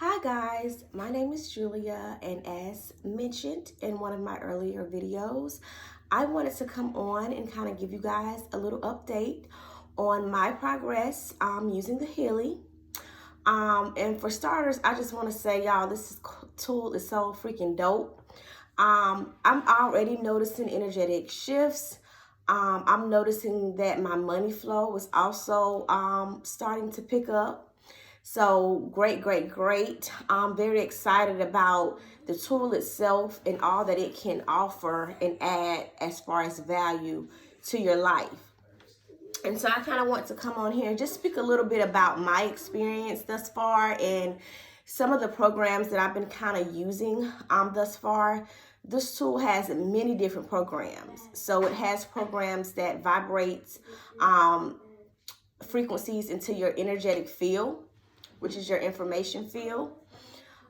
Hi guys, my name is Julia, and as mentioned in one of my earlier videos, I wanted to come on and kind of give you guys a little update on my progress using the Healy. And for starters, I just want to say, y'all, tool is so freaking dope. I'm already noticing energetic shifts. I'm noticing that my money flow is also starting to pick up. So great, great, great. I'm very excited about the tool itself and all that it can offer and add as far as value to your life. And so I kind of want to come on here and just speak a little bit about my experience thus far and some of the programs that I've been kind of using thus far. This tool has many different programs. So it has programs that vibrate frequencies into your energetic field, which is your information field,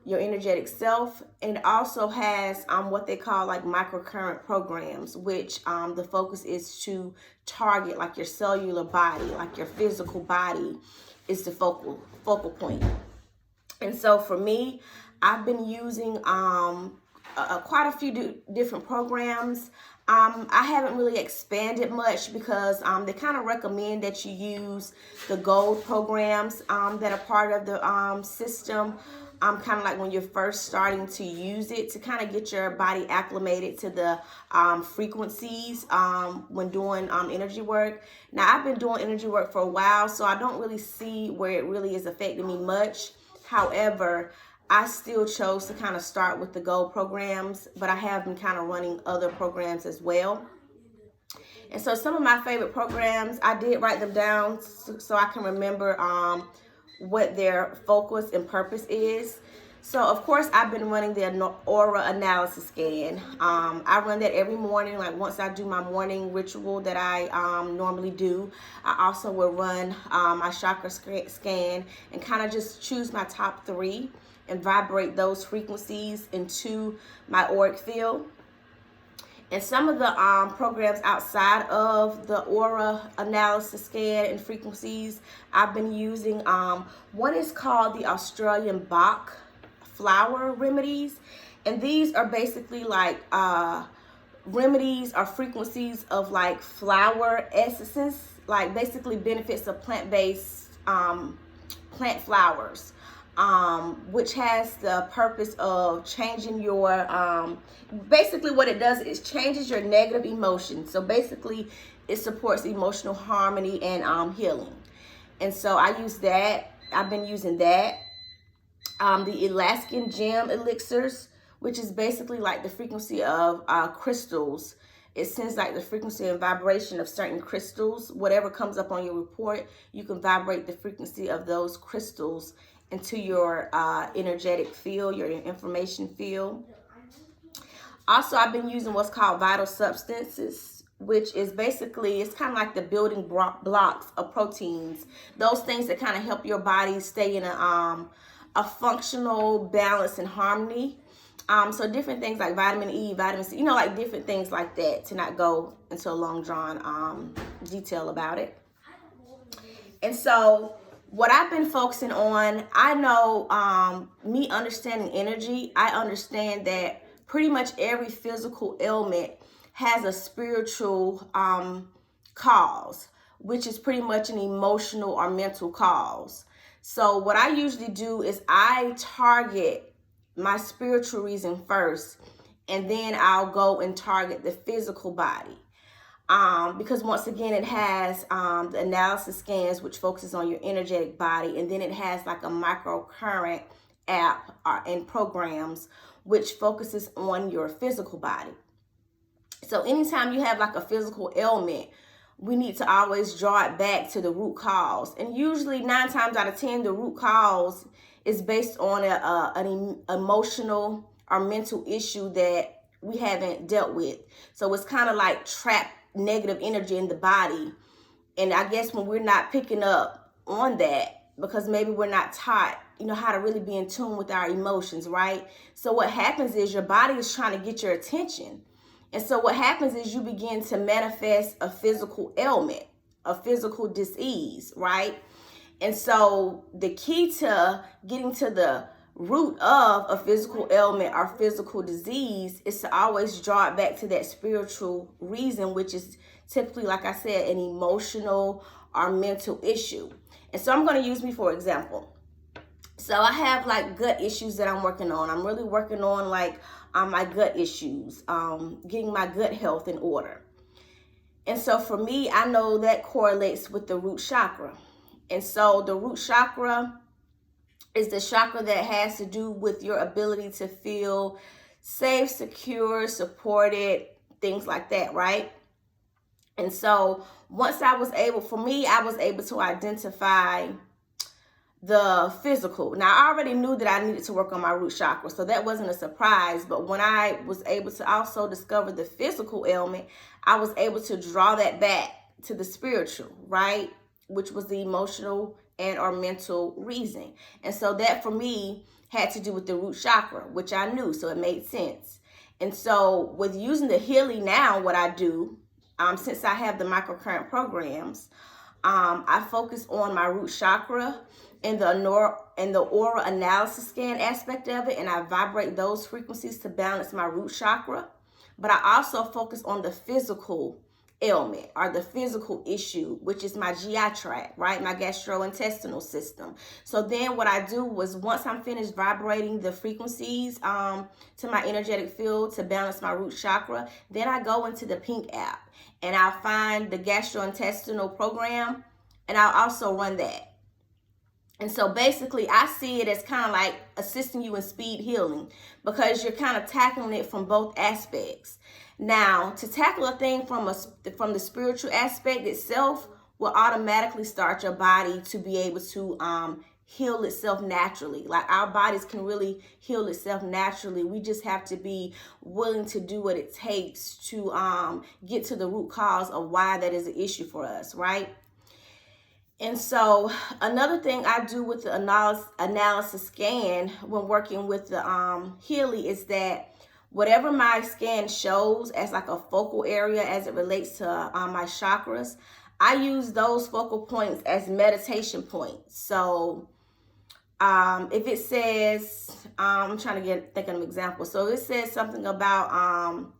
your energetic self, and it also has what they call like microcurrent programs, which the focus is to target like your cellular body, like your physical body is the focal point. And so for me, I've been using quite a few different programs. I haven't really expanded much because they kind of recommend that you use the gold programs that are part of the system. Kind of like when you're first starting to use it to kind of get your body acclimated to the frequencies when doing energy work. Now, I've been doing energy work for a while, so I don't really see where it really is affecting me much. However, I still chose to kind of start with the gold programs, but I have been kind of running other programs as well. And so some of my favorite programs, I did write them down so I can remember what their focus and purpose is. So of course I've been running the aura analysis scan. I run that every morning, like once I do my morning ritual that I normally do. I also will run my chakra scan and kind of just choose my top 3 and vibrate those frequencies into my auric field. And some of the programs outside of the aura analysis scan and frequencies I've been using, one is called the Australian Bach flower remedies. And these are basically like remedies or frequencies of like flower essences, like basically benefits of plant-based plant flowers. Which has the purpose of changing your, basically what it does is changes your negative emotions. So basically it supports emotional harmony and healing. And so I use that. I've been using that. The Alaskan gem elixirs, which is basically like the frequency of crystals. It sends like the frequency and vibration of certain crystals. Whatever comes up on your report, you can vibrate the frequency of those crystals into your energetic field, your information field. Also, I've been using what's called vital substances, which is basically, it's kind of like the building blocks of proteins. Those things that kind of help your body stay in a functional balance and harmony. So different things like vitamin E, vitamin C, like different things like that, to not go into a long drawn detail about it. And so what I've been focusing on, I know me understanding energy, I understand that pretty much every physical ailment has a spiritual cause, which is pretty much an emotional or mental cause. So what I usually do is I target my spiritual reason first, and then I'll go and target the physical body. Because once again, it has the analysis scans, which focuses on your energetic body, and then it has like a microcurrent app and programs, which focuses on your physical body. So anytime you have like a physical ailment, we need to always draw it back to the root cause. And usually 9 times out of 10, the root cause is based on an emotional or mental issue that we haven't dealt with. So it's kind of like trapped negative energy in the body. And I guess when we're not picking up on that, because maybe we're not taught, how to really be in tune with our emotions, right? So what happens is your body is trying to get your attention. And so what happens is you begin to manifest a physical ailment, a physical disease, right? And so the key to getting to the root of a physical ailment or physical disease is to always draw it back to that spiritual reason, which is typically, like I said, an emotional or mental issue. And so I'm going to use me for example. So I have like gut issues that I'm working on. I'm really working on like my gut issues, getting my gut health in order. And so for me, I know that correlates with the root chakra. And so the root chakra is the chakra that has to do with your ability to feel safe, secure, supported, things like that, right? And so once I was able to identify the physical. Now, I already knew that I needed to work on my root chakra, so that wasn't a surprise. But when I was able to also discover the physical ailment, I was able to draw that back to the spiritual, right? Which was the emotional and or mental reason. And so that for me had to do with the root chakra, which I knew, so it made sense. And so with using the Healy now, what I do, since I have the microcurrent programs, I focus on my root chakra and the aura analysis scan aspect of it, and I vibrate those frequencies to balance my root chakra. But I also focus on the physical ailment or the physical issue, which is my GI tract, right? My gastrointestinal system. So then what I do was, once I'm finished vibrating the frequencies to my energetic field to balance my root chakra, then I go into the Pink app and I'll find the gastrointestinal program and I'll also run that. And so basically I see it as kind of like assisting you in speed healing, because you're kind of tackling it from both aspects. Now, to tackle a thing from the spiritual aspect itself will automatically start your body to be able to heal itself naturally. Like, our bodies can really heal itself naturally. We just have to be willing to do what it takes to get to the root cause of why that is an issue for us, right? And so another thing I do with the analysis scan when working with the Healy is that whatever my scan shows as like a focal area as it relates to my chakras, I use those focal points as meditation points. So if it says, I'm trying to think of an example. So it says something about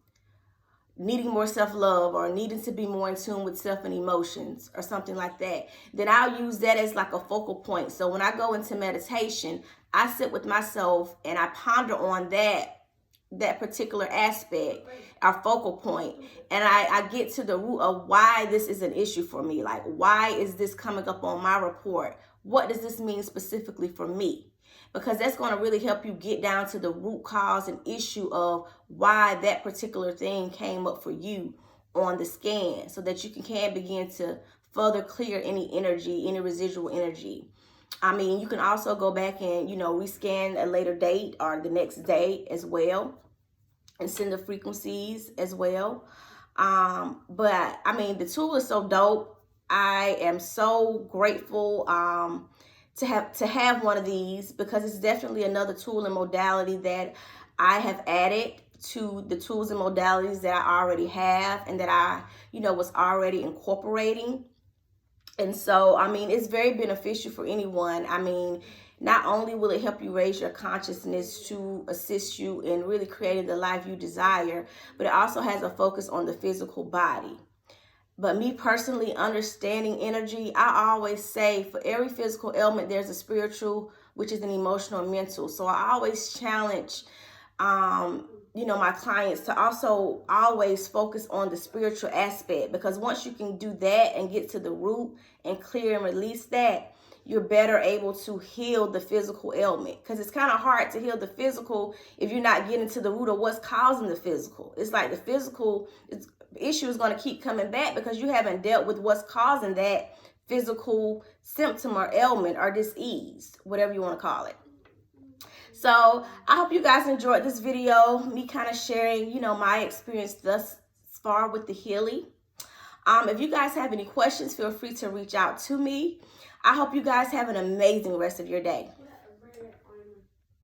needing more self-love or needing to be more in tune with self and emotions or something like that, then I'll use that as like a focal point. So when I go into meditation, I sit with myself and I ponder on that particular aspect, our focal point, and I get to the root of why this is an issue for me. Like, why is this coming up on my report? What does this mean specifically for me? Because that's going to really help you get down to the root cause and issue of why that particular thing came up for you on the scan, so that you can begin to further clear any energy, any residual energy. I mean, you can also go back and, rescan a later date or the next day as well and send the frequencies as well. But I mean, the tool is so dope. I am so grateful to have one of these, because it's definitely another tool and modality that I have added to the tools and modalities that I already have and that I, was already incorporating. And so, I mean, it's very beneficial for anyone. I mean, not only will it help you raise your consciousness to assist you in really creating the life you desire, but it also has a focus on the physical body. But me personally, understanding energy, I always say for every physical ailment, there's a spiritual, which is an emotional and mental. So I always challenge, my clients to also always focus on the spiritual aspect, because once you can do that and get to the root and clear and release that, you're better able to heal the physical ailment. Because it's kind of hard to heal the physical if you're not getting to the root of what's causing the physical. It's like the physical issue is going to keep coming back because you haven't dealt with what's causing that physical symptom or ailment or disease, whatever you want to call it. So I hope you guys enjoyed this video, me kind of sharing, my experience thus far with the Healy. If you guys have any questions, feel free to reach out to me. I hope you guys have an amazing rest of your day.